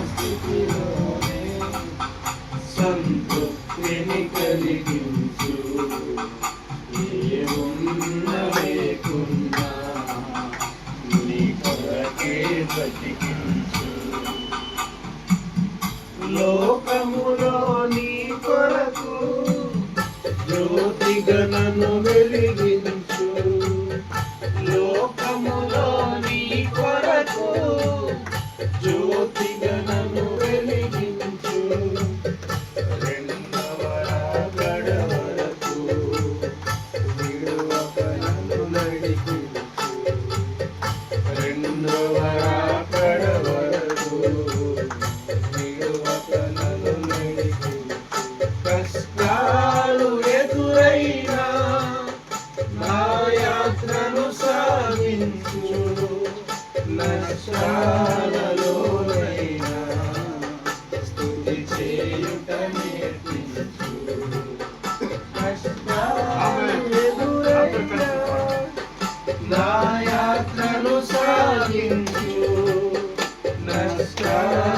స్థితిలోనే సంతృప్తిని కలిగించు. ఏమున్న లేకున్నా నీ కొరకే బ్రతికించు. లోకములో నీ కొరకు జ్యోతిగా నన్ను వెలిగించు. లోకములో నీ కొరకు జ్యోతిగా నన్ను వెలిగించు. రెండవ రాకడ వరకు విడువక నన్ను నడిపించు. రెండవ రాకడ వరకు విడువక నన్ను నడిపించు. కష్టాలు ఎదురైనా నా యాత్రను సాగించు. నష్టాలలోనైనా స్తుతి చేయుట నేర్పించు. కష్టాలు ఎదురైనా నా యాత్రను సాగించు. నష్టాలు